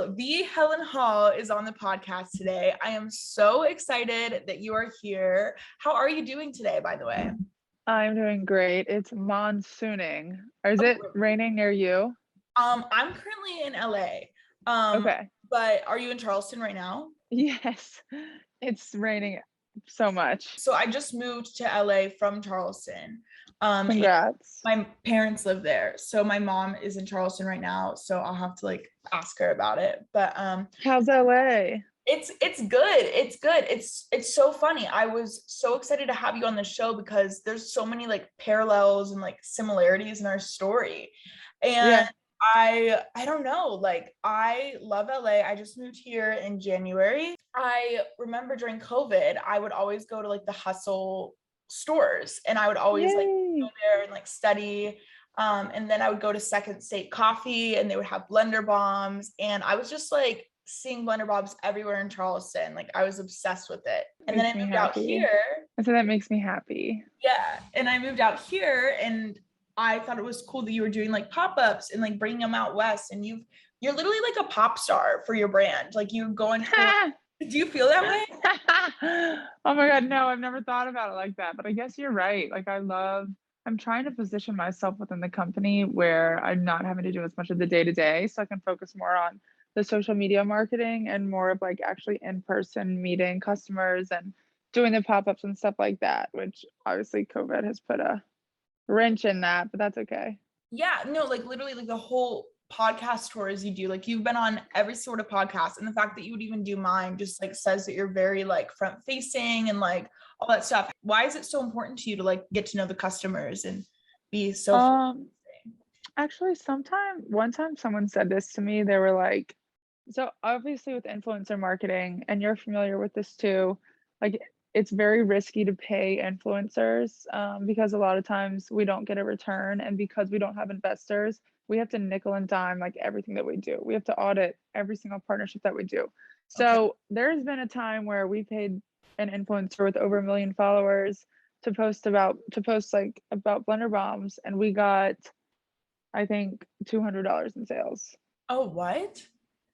So the Helen Hall is on the podcast today. I am so excited that you are here. How are you doing today, by the way? I'm doing great. It's monsooning. Is it raining near you? I'm currently in LA. Okay. But are you in Charleston right now? Yes, it's raining so much. So I just moved to LA from Charleston. And Congrats. my parents live there. So my mom is in Charleston right now. So I'll have to like ask her about it. But How's LA? it's good. It's good. It's so funny. I was so excited to have you on the show because there's so many like parallels and like similarities in our story. And Yeah. I don't know, like I love LA. I just moved here in January. I remember during COVID, I would always go to like the hustle stores and I would always like go there and like study. And then I would go to Second State Coffee and they would have blender bombs. And I was just like seeing blender bombs everywhere in Charleston. Like I was obsessed with it. And then I moved out here. So that makes me happy. Yeah. And I moved out here and I thought it was cool that you were doing like pop-ups and like bringing them out west. And you're literally like a pop star for your brand. Like you go into do you feel that way? Oh my God, no, I've never thought about it like that. But I guess you're right. Like I'm trying to position myself within the company where I'm not having to do as much of the day-to-day, so I can focus more on the social media marketing and more of like actually in-person meeting customers and doing the pop-ups and stuff like that, which obviously COVID has put a wrench in that, but that's okay. Yeah, no, like literally like the whole podcast tours you do, like you've been on every sort of podcast, and the fact that you would even do mine just like says that you're very like front facing and like all that stuff. Why is it so important to you to like get to know the customers and be so actually one time someone said this to me. They were like, so obviously with influencer marketing, and you're familiar with this too, like it's very risky to pay influencers because a lot of times we don't get a return, and because we don't have investors, we have to nickel and dime like everything that we do. We have to audit every single partnership that we do. So there's been a time where we paid an influencer with over 1 million followers to post about blender bombs, and we got I think $200 in sales. Oh, what?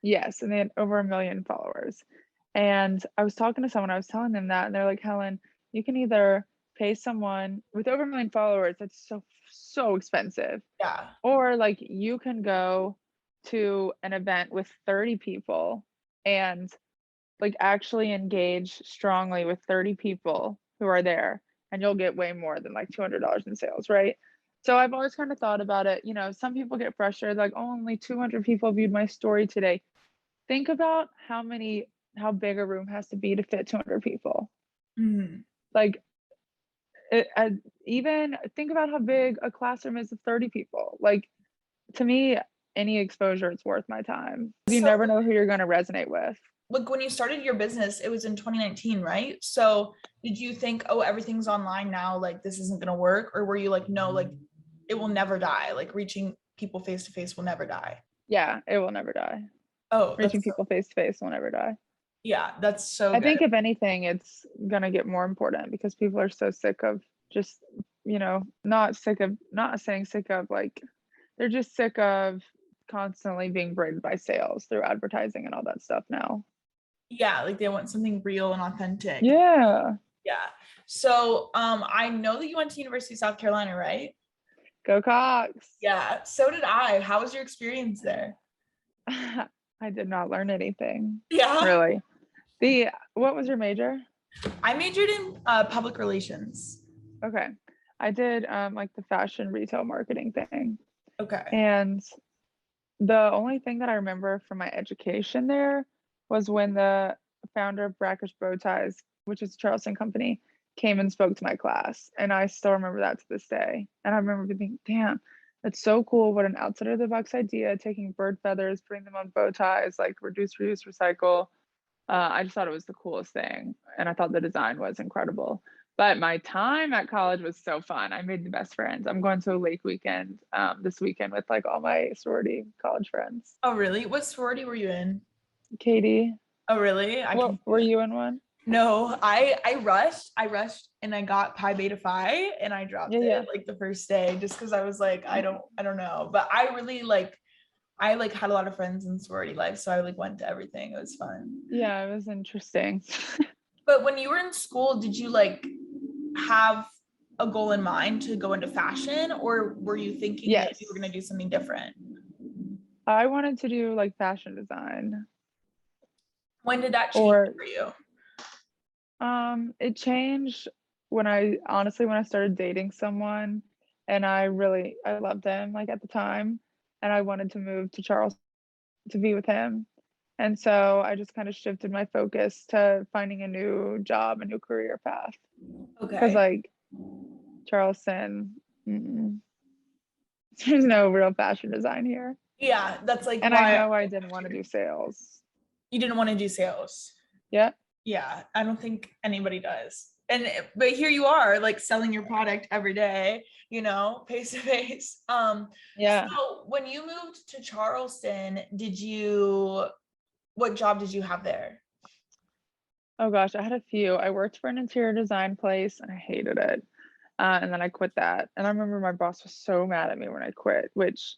Yes, and they had over 1 million followers. And I was talking to someone, I was telling them that, and they're like, Helen, you can either pay someone with over 1 million followers, that's so expensive. Yeah. Or like you can go to an event with 30 people and like actually engage strongly with 30 people who are there, and you'll get way more than like $200 in sales, right? So I've always kind of thought about it. You know, some people get frustrated, like, oh, only 200 people viewed my story today. Think about how big a room has to be to fit 200 people. Mm-hmm. Like, even think about how big a classroom is of 30 people. Like, to me, any exposure is worth my time. You never know who you're going to resonate with. Like when you started your business, it was in 2019, right? So did you think, oh, everything's online now, like this isn't going to work? Or were you like, no, like it will never die. Like reaching people face to face will never die. Yeah, it will never die. Oh, reaching people face to face will never die. Yeah, that's so I think if anything, it's going to get more important because people are so sick of just, you know, not saying sick of, like, they're just sick of constantly being braided by sales through advertising and all that stuff now. Yeah, like they want something real and authentic. Yeah. So I know that you went to University of South Carolina, right? Go Cox. Yeah, so did I. How was your experience there? I did not learn anything. Yeah. Really. What was your major? I majored in public relations. Okay. I did like the fashion retail marketing thing. Okay. And the only thing that I remember from my education there was when the founder of Brackish Bow Ties, which is a Charleston company, came and spoke to my class. And I still remember that to this day. And I remember thinking, damn, that's so cool. What an outside of the box idea, taking bird feathers, putting them on bow ties, like reduce, reuse, recycle. I just thought it was the coolest thing. And I thought the design was incredible. But my time at college was so fun. I made the best friends. I'm going to a lake weekend this weekend with like all my sorority college friends. Oh, really? What sorority were you in? Katie. Oh, really? Were you in one? No, I rushed and I got Pi Beta Phi and I dropped it like the first day just because I was like, I don't know. But I really like, I like had a lot of friends in sorority life, so I like went to everything. It was fun. Yeah, it was interesting. But when you were in school, did you like have a goal in mind to go into fashion, or were you thinking that you were Yes. going to do something different? I wanted to do like fashion design When did that change or for you? it changed when I started dating someone and I loved him like at the time and I wanted to move to Charleston to be with him. And so I just kind of shifted my focus to finding a new job, a new career path. Because Okay. like Charleston, mm, there's no real fashion design here. Yeah, that's like And I why know I didn't want to do sales. you didn't want to do sales. Yeah. Yeah, I don't think anybody does. And but here you are like selling your product every day, face to face. Yeah. So when you moved to Charleston, what job did you have there? Oh gosh, I had a few. I worked for an interior design place and I hated it. And then I quit that. And I remember my boss was so mad at me when I quit, which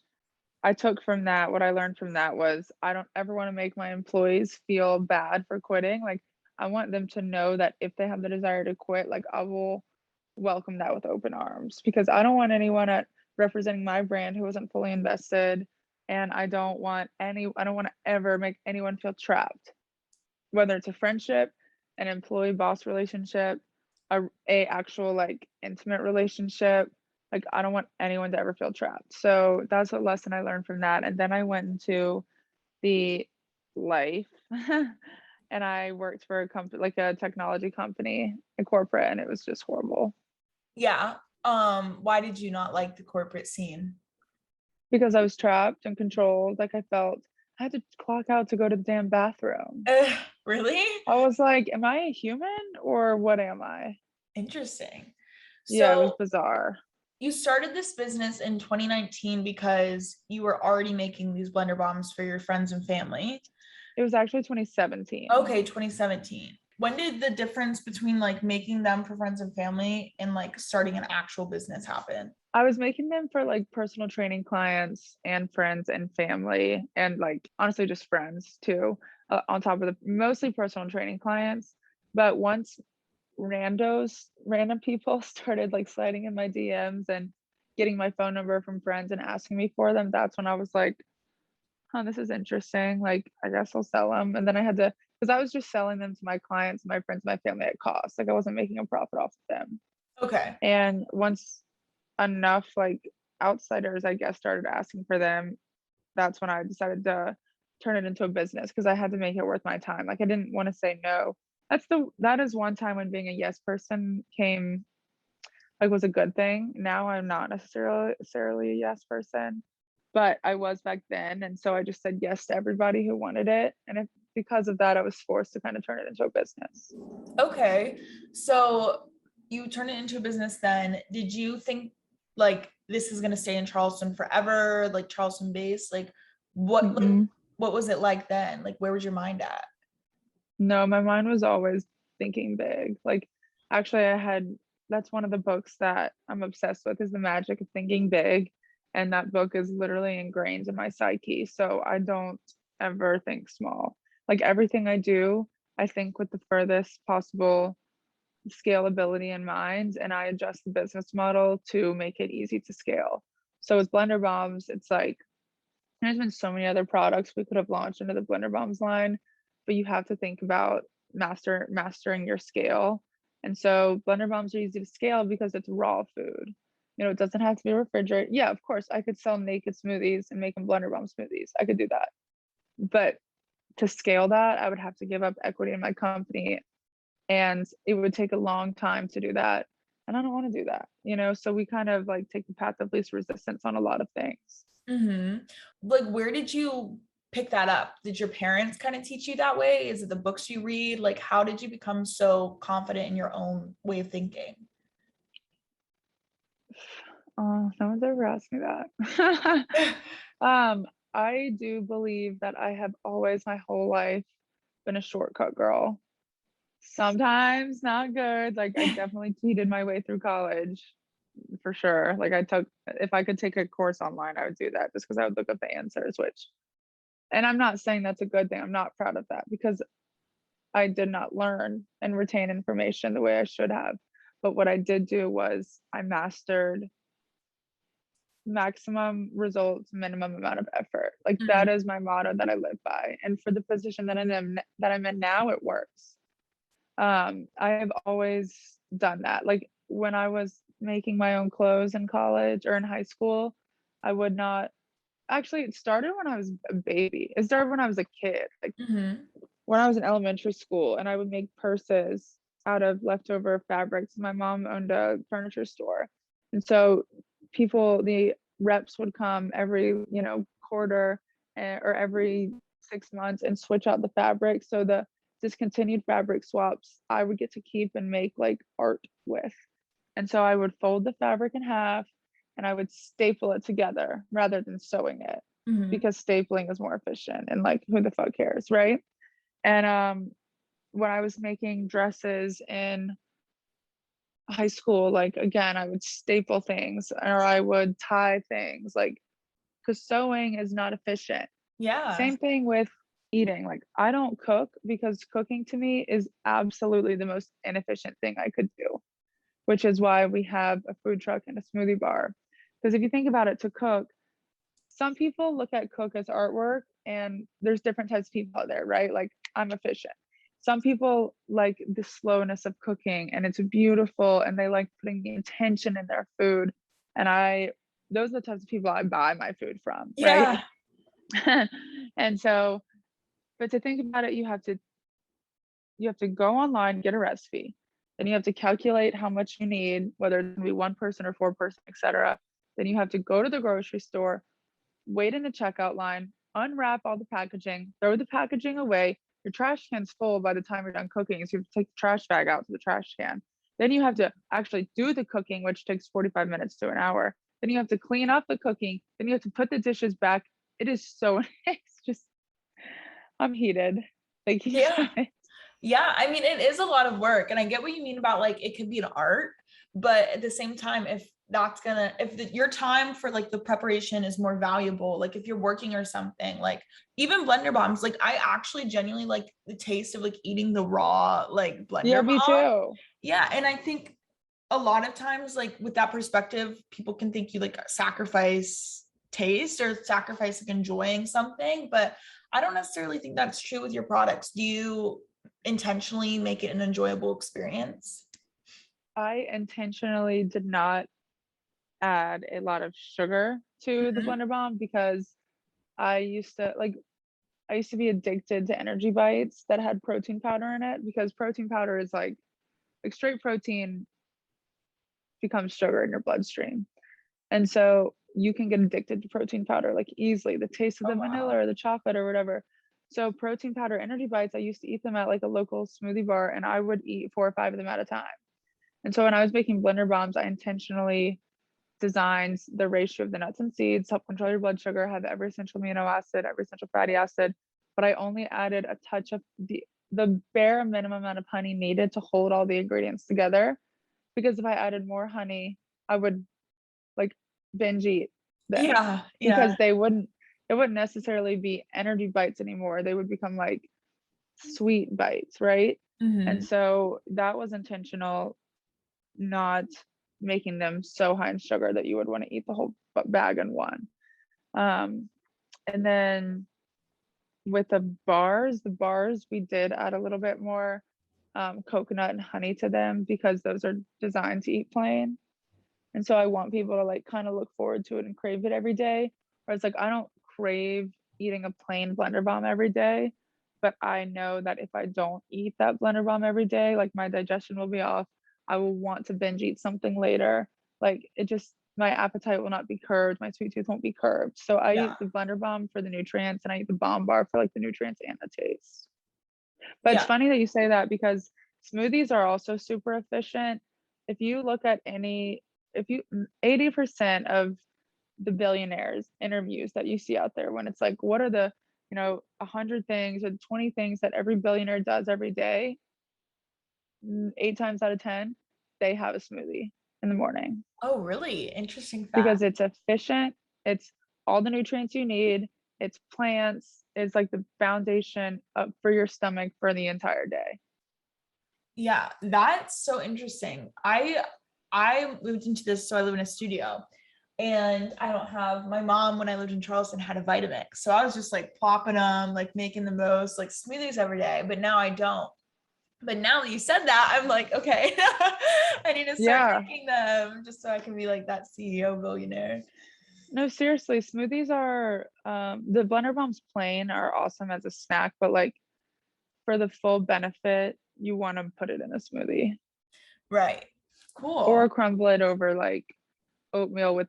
I took from that. What I learned from that was I don't ever want to make my employees feel bad for quitting. Like, I want them to know that if they have the desire to quit, like, I will welcome that with open arms because I don't want anyone at representing my brand who isn't fully invested. And I don't want to ever make anyone feel trapped, whether it's a friendship, an employee boss relationship, a actual like intimate relationship. Like I don't want anyone to ever feel trapped. So that's a lesson I learned from that. And then I went into the life and I worked for a company like a technology company, a corporate, and it was just horrible Yeah. Why did you not like the corporate scene? because I was trapped and controlled. Like I felt I had to clock out to go to the damn bathroom. Really? I was like, am I a human or what am I? Interesting. Yeah, it was So bizarre. you started this business in 2019 because you were already making these blender bombs for your friends and family. It was actually 2017. Okay, 2017. When did the difference between like making them for friends and family and like starting an actual business happen? I was making them for like personal training clients and friends and family and like honestly just friends too, on top of the mostly personal training clients. But once random people started like sliding in my DMs and getting my phone number from friends and asking me for them, that's when I was like, huh, this is interesting. Like, I guess I'll sell them. And then I had to, because I was just selling them to my clients, my friends, my family at cost. Like, I wasn't making a profit off of them. Okay. And once enough, like, outsiders, I guess, started asking for them, that's when I decided to turn it into a business because I had to make it worth my time. Like, I didn't want to say no. That is one time when being a yes person was a good thing. Now I'm not necessarily a yes person, but I was back then. And so I just said yes to everybody who wanted it. And if because of that, I was forced to kind of turn it into a business. Okay. So you turned it into a business then. Did you think like this is going to stay in Charleston forever, like Charleston based? Like Mm-mm. what was it like then? Like where was your mind at? No, my mind was always thinking big. Like, actually, that's one of the books that I'm obsessed with is The Magic of Thinking Big. And that book is literally ingrained in my psyche. So I don't ever think small. Like, everything I do, I think with the furthest possible scalability in mind, and I adjust the business model to make it easy to scale. So with Blender Bombs, it's like, there's been so many other products we could have launched into the Blender Bombs line, but you have to think about mastering your scale. And so Blender Bombs are easy to scale because it's raw food. It doesn't have to be refrigerated. Yeah, of course, I could sell naked smoothies and make them Blender Bomb smoothies. I could do that. But to scale that, I would have to give up equity in my company and it would take a long time to do that. And I don't want to do that. So we kind of like take the path of least resistance on a lot of things. Mm-hmm. Like where did you pick that up? Did your parents kind of teach you that way? Is it the books you read? Like how did you become so confident in your own way of thinking? Oh, no one's ever asked me that. um, I do believe that I have always my whole life been a shortcut girl. Sometimes not good. Like I definitely cheated my way through college for sure. Like if I could take a course online, I would do that just because I would look up the answers, which And I'm not saying that's a good thing. I'm not proud of that because I did not learn and retain information the way I should have. But what I did do was I mastered maximum results, minimum amount of effort. Like that Mhm. is my motto that I live by. And for the position that I'm in now, it works. I have always done that. Like when I was making my own clothes in college or in high school, I would not actually it started when I was a baby. It started when I was a kid. Like Mhm. when I was in elementary school and I would make purses out of leftover fabrics. My mom owned a furniture store. And so the reps would come every, quarter or every 6 months and switch out the fabric. So the discontinued fabric swaps I would get to keep and make like art with. And so I would fold the fabric in half and I would staple it together rather than sewing it Mhm. because stapling is more efficient and like who the fuck cares, right? And when I was making dresses in high school, like again, I would staple things or I would tie things, like because sewing is not efficient. Yeah. Same thing with eating. Like I don't cook because cooking to me is absolutely the most inefficient thing I could do, which is why we have a food truck and a smoothie bar. Because if you think about it, to cook, some people look at cook as artwork, and there's different types of people out there, right? Like I'm efficient. Some people like the slowness of cooking and it's beautiful and they like putting the intention in their food. And those are the types of people I buy my food from, right? Yeah. And so, but to think about it, you have to go online, get a recipe. Then you have to calculate how much you need, whether it's gonna be one person or four person, etc. Then you have to go to the grocery store, wait in the checkout line, unwrap all the packaging, throw the packaging away. Your trash can's full by the time you're done cooking, so you have to take the trash bag out to the trash can. Then you have to actually do the cooking, which takes 45 minutes to an hour. Then you have to clean up the cooking. Then you have to put the dishes back. It is so, it's just, I'm heated. Thank you Yeah. guys. Yeah, I mean, it is a lot of work, and I get what you mean about like it could be an art, but at the same time, your time for like the preparation is more valuable, like if you're working or something, like even blender bombs, like I actually genuinely like the taste of like eating the raw like Yeah, blender me bomb. too. Yeah, and I think a lot of times, like with that perspective, people can think you like sacrifice taste or sacrifice like enjoying something, but I don't necessarily think that's true with your products. Do you intentionally make it an enjoyable experience? I intentionally did not add a lot of sugar to the Mhm. blender bomb because I used to be addicted to energy bites that had protein powder in it because protein powder is like straight protein becomes sugar in your bloodstream. And so you can get addicted to protein powder like easily, the taste of Oh the vanilla wow. or the chocolate or whatever. So protein powder energy bites, I used to eat them at like a local smoothie bar and I would eat 4 or 5 of them at a time. And so when I was making blender bombs, I intentionally designed the ratio of the nuts and seeds, help control your blood sugar, have every essential amino acid, every essential fatty acid, but I only added a touch of the bare minimum amount of honey needed to hold all the ingredients together. Because if I added more honey, I would like binge eat them Yeah, because yeah. it wouldn't necessarily be energy bites anymore. They would become like sweet bites, right? And Hmm. so that was intentional, not making them so high in sugar that you would want to eat the whole bag in one. Um, and then with the bars, we did add a little bit more coconut and honey to them because those are designed to eat plain. And so I want people to like kind of look forward to it and crave it every day. Whereas like I don't crave eating a plain blender bomb every day, but I know that if I don't eat that blender bomb every day, like my digestion will be off. I will want to binge eat something later. Like it just my appetite will not be curbed, my sweet tooth won't be curbed. So I Yeah. eat the blender bomb for the nutrients and I eat the bomb bar for like the nutrients and the taste. But it's Yeah. funny that you say that because smoothies are also super efficient. If you look at if you 80% of the billionaires interviews that you see out there when it's like, what are the, 100 things or 20 things that every billionaire does every day, 8 times out of 10, they have a smoothie in the morning Oh, really? Interesting because fact. it's efficient. It's all the nutrients you need. It's plants. is like the foundation for your stomach for the entire day. Yeah, that's so interesting. I moved into this, so I live in a studio, and I don't have my mom when I lived in Charleston had a Vitamix. So I was just like plopping them, like making the most like smoothies every day, but now I don't. But now that you said that, I'm like, okay, I need to start Yeah. making them just so I can be like that CEO billionaire. No, seriously, smoothies are the Blender Bombs plain are awesome as a snack, but like for the full benefit, you want to put it in a smoothie Right. or Cool. crumble it over like oatmeal with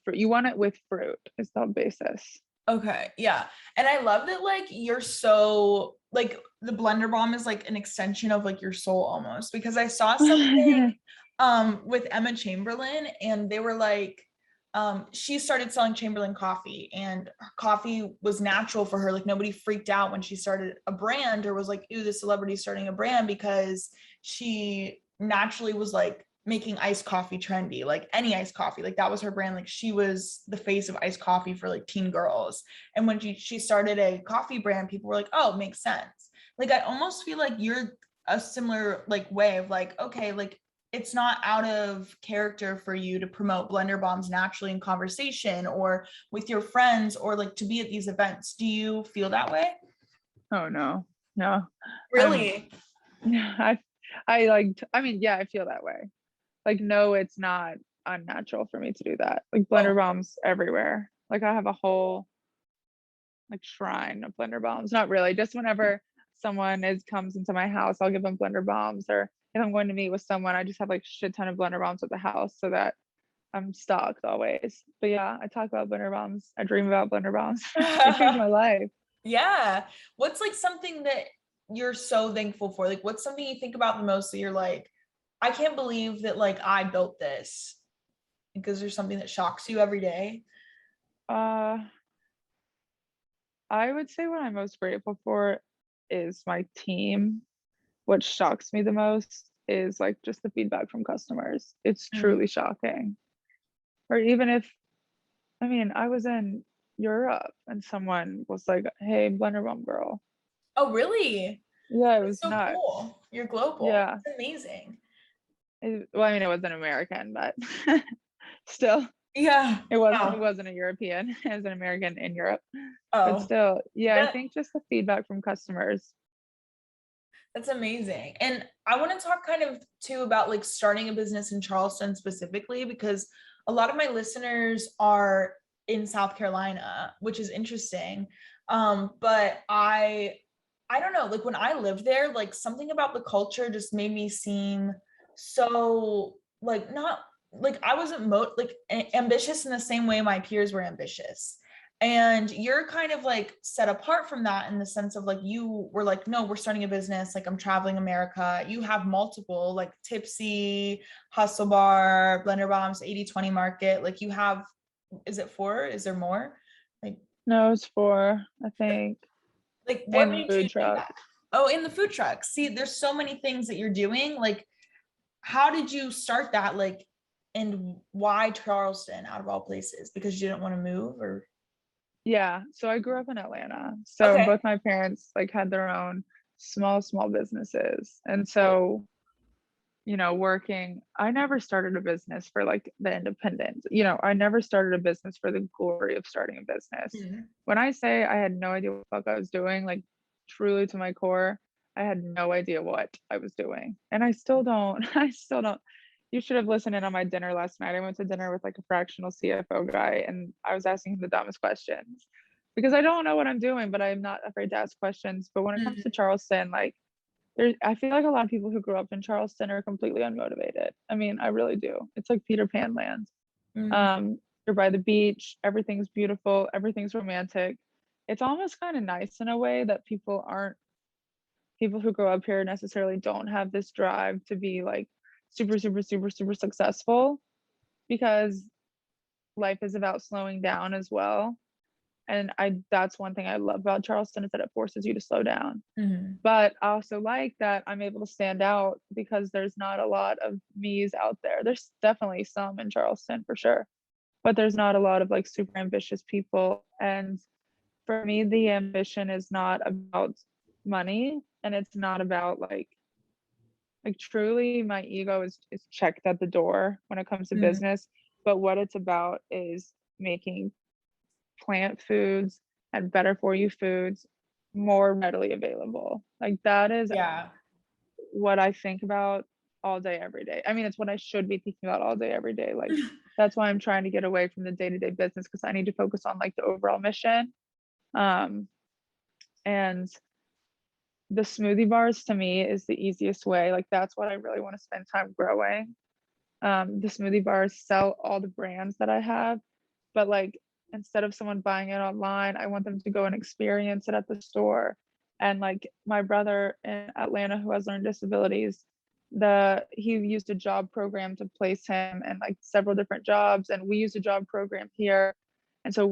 fruit. You want it with fruit is the basis. Okay. Yeah. And I love that like you're so like the blender bomb is like an extension of like your soul almost because I saw something with Emma Chamberlain and they were like she started selling Chamberlain coffee and her coffee was natural for her. Like nobody freaked out when she started a brand or was like, ew, this celebrity starting a brand because she naturally was like making iced coffee trendy, like any iced coffee. Like that was her brand. Like she was the face of iced coffee for like teen girls. And when she started a coffee brand, people were like, oh, it makes sense. Like I almost feel like you're a similar like way of like, okay, like it's not out of character for you to promote blender bombs naturally in conversation or with your friends or like to be at these events. Do you feel that way? Oh no. No. I'm Really? I like I mean, yeah, I feel that way. Like no, it's not unnatural for me to do that. Like Oh, blender bombs everywhere. Like I have a whole like shrine of blender bombs. Not really, just whenever someone is comes into my house, I'll give them blender bombs. Or if I'm going to meet with someone, I just have like shit ton of blender bombs at the house so that I'm stocked always. But yeah, I talk about blender bombs. I dream about blender bombs. They changed my life. yeah. What's like something that you're so thankful for? Like, what's something you think about the most that you're like, I can't believe that like I built this because there's something that shocks you every day. Uh, I would say what I'm most grateful for is my team. What shocks me the most is like just the feedback from customers. It's Mm. truly shocking. Or even if, I mean, I was in Europe and someone was like, "Hey, Blender Bomb girl." Oh, really? Yeah, it That's was so nuts. cool. You're global. Yeah. That's amazing. Well, I mean, it was an American, but still, Yeah. it Wow. wasn't a European. It was an American in Europe. But Oh, still, yeah, I that think just the feedback from customers. that's amazing. And I want to talk kind of too about like starting a business in Charleston specifically because a lot of my listeners are in South Carolina, which is interesting. But I don't know, like when I lived there, like something about the culture just made me seem so like not like I wasn't like ambitious in the same way my peers were ambitious. And you're kind of like set apart from that in the sense of like you were like, no, we're starting a business, like I'm traveling America. You have multiple like Tipsy, Hustle Bar, Blender Bombs, 80/20 Market. Like you have, is it four? Is there more? Like No, it's for, I think, what and the made you food do truck. that? Oh, in the food truck. See, there's so many things that you're doing. Like, how did you start that? Like, and why Charleston out of all places? Because you didn't want to move or Yeah, so I grew up in Atlanta. So okay. both my parents like had their own small businesses. And Cool. so, working, I never started a business for like the independence. I never started a business for the glory of starting a business. Mhm. When I say I had no idea what the fuck I was doing, like truly to my core, I had no idea what I was doing. And I still don't, I still don't. You should have listened in on my dinner last night. I went to dinner with like a fractional CFO guy and I was asking him the dumbest questions because I don't know what I'm doing, but I'm not afraid to ask questions. But when it comes to Mhm. Charleston, like I feel like a lot of people who grew up in Charleston are completely unmotivated. I mean, I really do. It's like Peter Pan land. Mhm. Um, you're by the beach, everything's beautiful, everything's romantic. It's almost kind of nice in a way that people who grow up here necessarily don't have this drive to be like super, super, super, super successful because life is about slowing down as well. And that's one thing I love about Charleston is that it forces you to slow down. Mhm. But I also like that I'm able to stand out because there's not a lot of me's out there. There's definitely some in Charleston for sure, but there's not a lot of like super ambitious people. And for me, the ambition is not about money, and it's not about like truly my ego is checked at the door when it comes to Mm, business, but what it's about is making plant foods and better for you foods more readily available. Like that is yeah. what I think about all day every day. I mean, it's what I should be thinking about all day every day. Like that's why I'm trying to get away from the day-to-day business, because I need to focus on like the overall mission. Um and the smoothie bars to me is the easiest way. Like that's what I really want to spend time growing. The smoothie bars sell all the brands that I have, but like instead of someone buying it online, I want them to go and experience it at the store. And like my brother in Atlanta who has learning disabilities, he used a job program to place him in like several different jobs, and we use a job program here. And so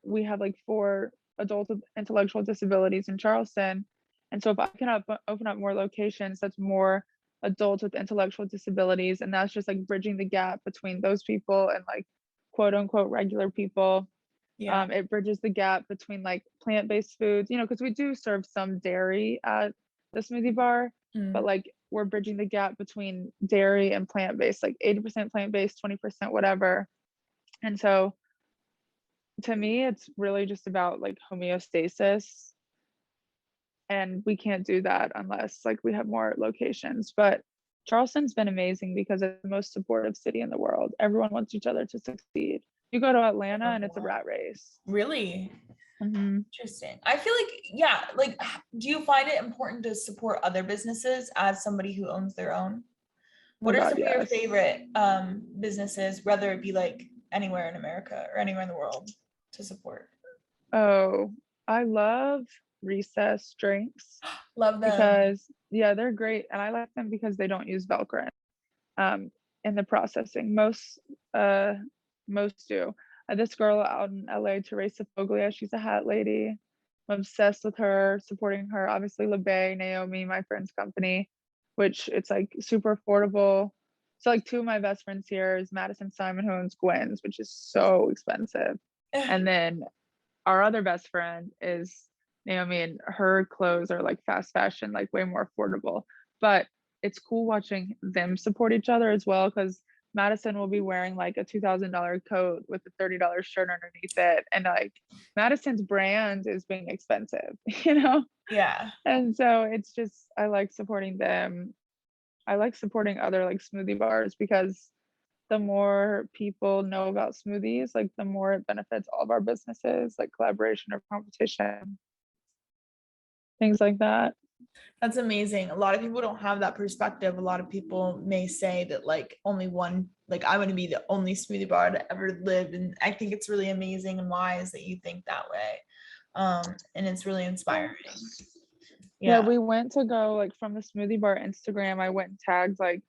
we have like 4 adults with intellectual disabilities in Charleston. And so if I can open up more locations, that's more adults with intellectual disabilities, and that's just like bridging the gap between those people and like quote unquote regular people. Yeah. It bridges the gap between like plant-based foods, because we do serve some dairy at the smoothie bar, but Mm. like we're bridging the gap between dairy and plant-based, like 80% plant-based, 20% whatever. And so to me it's really just about like homeostasis, and we can't do that unless like we have more locations. But Charleston's been amazing because it's the most supportive city in the world. Everyone wants each other to succeed. You go to Atlanta and it's a rat race. Really Hmm. interesting. I feel like, yeah, like, do you find it important to support other businesses as somebody who owns their own? Oh my What are God, some of your yes. favorite businesses, whether it be like anywhere in America or anywhere in the world, to support? Oh, I love recess drinks Love them. because yeah, they're great, and I like them because they don't use Velcro um in the processing. Uh most do. This girl out in LA, Teresa Foglia, she's a hat lady. I'm obsessed with her, supporting her. Obviously, LeBay, Naomi, my friend's company, which it's like super affordable. So like 2 of my best friends here is Madison Simon, who owns Gwen's, which is so expensive. And then our other best friend is Naomi, and her clothes are like fast fashion, like way more affordable. But it's cool watching them support each other as well, because Madison will be wearing like a $2,000 coat with a $30 shirt underneath it. And like Madison's brand is being expensive, you know? Yeah. And so it's just, I like supporting them. I like supporting other like smoothie bars because the more people know about smoothies, like the more it benefits all of our businesses, like collaboration or competition, things like that. That's amazing. A lot of people don't have that perspective. A lot of people may say that like only one, like I want to be the only smoothie bar to ever live. And I think it's really amazing and wise that you think that way. And it's really inspiring. Yeah, Yeah. we went to go like from the smoothie bar Instagram. I went and tagged like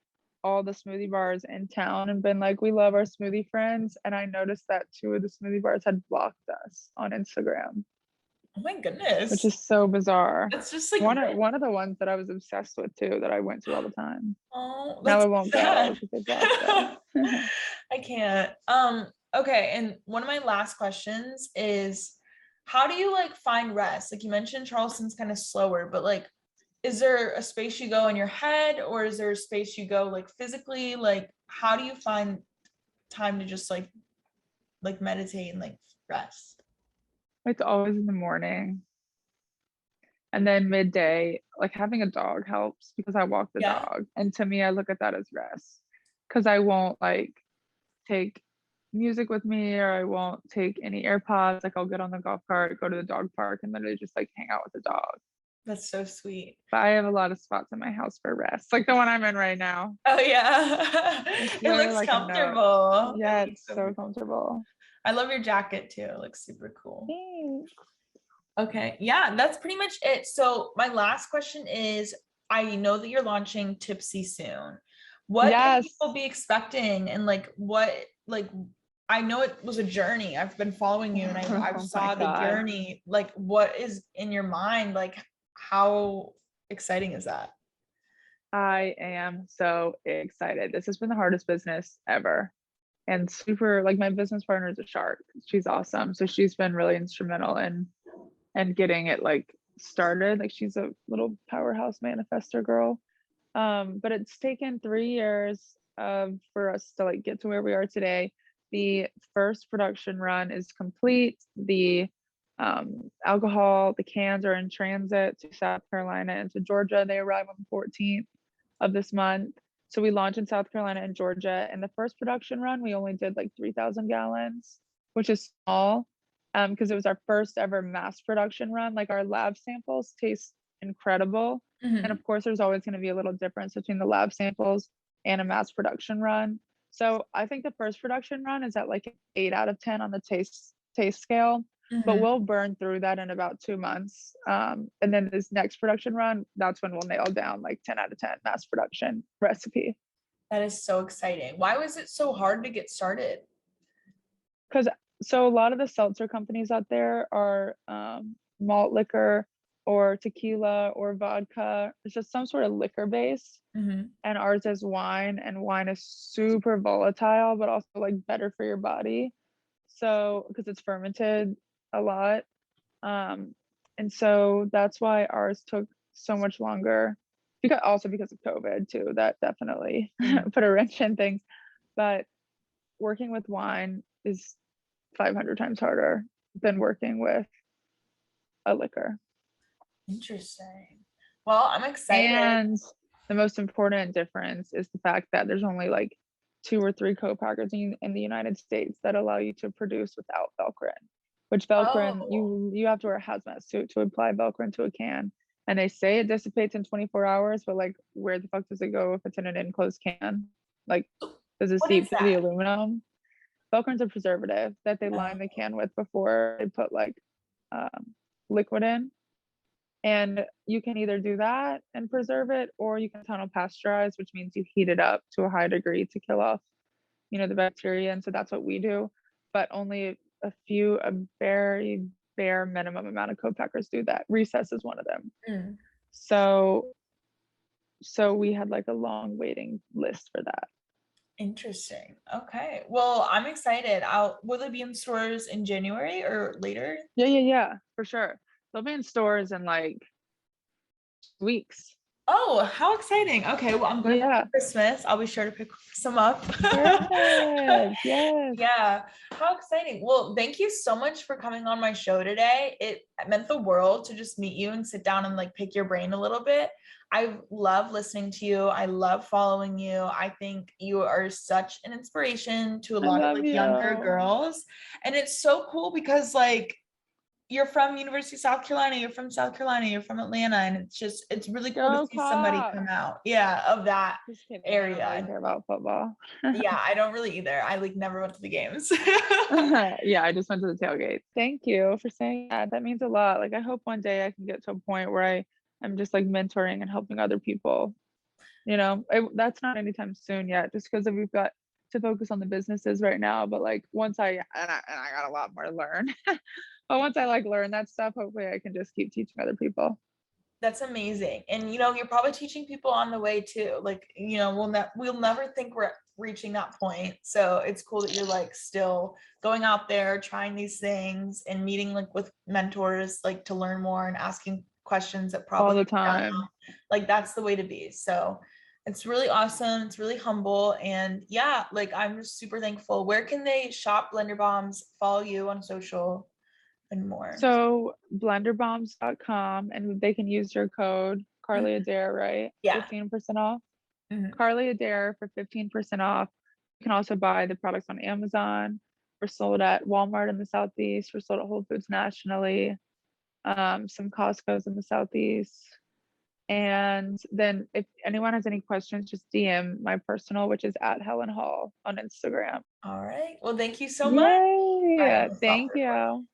all the smoothie bars in town and been like, we love our smoothie friends. And I noticed that 2 of the smoothie bars had blocked us on Instagram, Oh my which goodness. is so bizarre. That's just like, One of the ones that I was obsessed with too, that I went to all the time. oh, Now that's I won't go sad. because they blocked us. I can't. Okay. And one of my last questions is, how do you like find rest? Like you mentioned Charleston's kind of slower, but like, is there a space you go in your head, or is there a space you go like physically? Like, how do you find time to just like meditate and like rest? It's always in the morning. And then midday, like having a dog helps because I walk the Yeah. dog. And to me, I look at that as rest because I won't like take music with me, or I won't take any AirPods. Like I'll get on the golf cart, go to the dog park, and literally just like hang out with the dog. That's so sweet. But I have a lot of spots in my house for rest, like the one I'm in right now. Oh yeah. It's It literally looks like a nook. comfortable. It Yeah, looks it's so super cool. comfortable. I love your jacket too. It looks super cool. Thanks. Okay. Yeah, that's pretty much it. So my last question is, I know that you're launching Tipsy soon. What can Yes. people be expecting, and like like I know it was a journey. I've been following you and I Oh my saw the God. journey. Like what is in your mind? Like how exciting is that? I am so excited. This has been the hardest business ever. And super, like, my business partner is a shark. She's awesome. So she's been really instrumental in and getting it like started. Like she's a little powerhouse manifestor girl. But it's taken 3 years for us to like get to where we are today. The first production run is complete. The alcohol, the cans are in transit to South Carolina and to Georgia. They arrive on the 14th of this month. So we launch in South Carolina and Georgia. And the first production run, we only did like 3,000 gallons, which is small because it was our first ever mass production run. Like our lab samples taste incredible. And of course, there's always going to be a little difference between the lab samples and a mass production run. So I think the first production run is at like an 8 out of 10 on the taste scale, but we'll burn through that in about 2 months. And then this next production run, that's when we'll nail down like 10 out of 10 mass production recipe. That is so exciting. Why was it so hard to get started? Because so a lot of the seltzer companies out there are malt liquor or tequila or vodka. It's just some sort of liquor base. And ours is wine, and wine is super volatile, but also like better for your body. So because it's fermented a lot. And so that's why ours took so much longer, because of COVID too. That definitely put a wrench in things. But working with wine is 500 times harder than working with a liquor. Interesting. Well, I'm excited. And the most important difference is the fact that there's only like 2 or 3 co-packers in the United States that allow you to produce without Velcro, which Velcro, you have to wear a hazmat suit to apply Velcro to a can. And they say it dissipates in 24 hours, but like where the fuck does it go if it's in an enclosed can? Like, does it seep through the aluminum? Velcro is a preservative that they line the can with before they put like liquid in. And you can either do that and preserve it, or you can tunnel pasteurize, which means you heat it up to a high degree to kill off, the bacteria. And so that's what we do. But only a very bare minimum amount of co-packers do that. Recess is one of them. So we had like a long waiting list for that. Interesting. Okay. Well, I'm excited. Will they be in stores in January or later? Yeah, for sure. They'll be in stores in like weeks. Oh, how exciting. Okay, well, I'm going to Christmas. I'll be sure to pick some up. Perfect. Yes. Yeah. How exciting. Well, thank you so much for coming on my show today. It meant the world to just meet you and sit down and like pick your brain a little bit. I love listening to you. I love following you. I think you are such an inspiration to a lot of like younger girls. And it's so cool because like you're from University of South Carolina, you're from South Carolina, you're from Atlanta, and it's really cool to see somebody come out, of that area. I don't really care about football. Yeah, I don't really either. I like never went to the games. Yeah, I just went to the tailgate. Thank you for saying that. That means a lot. Like I hope one day I can get to a point where I'm just like mentoring and helping other people. That's not anytime soon yet, just because we've got to focus on the businesses right now. But like once I got a lot more to learn. But once I like learn that stuff, hopefully I can just keep teaching other people. That's amazing. And you're probably teaching people on the way too. Like, we'll never think we're reaching that point. So it's cool that you're like still going out there, trying these things and meeting like with mentors, like to learn more and asking questions that probably all the time. Like that's the way to be. So it's really awesome. It's really humble. And yeah, like I'm just super thankful. Where can they shop Blender Bombs, follow you on social and more? So blenderbombs.com, and they can use your code Carly Adair, right? Yeah. 15% off. Carly Adair for 15% off. You can also buy the products on Amazon. We're sold at Walmart in the Southeast. We're sold at Whole Foods nationally. Some Costco's in the Southeast. And then if anyone has any questions, just DM my personal, which is at Helen Hall on Instagram. All right. Well, thank you so much. Yeah, thank you.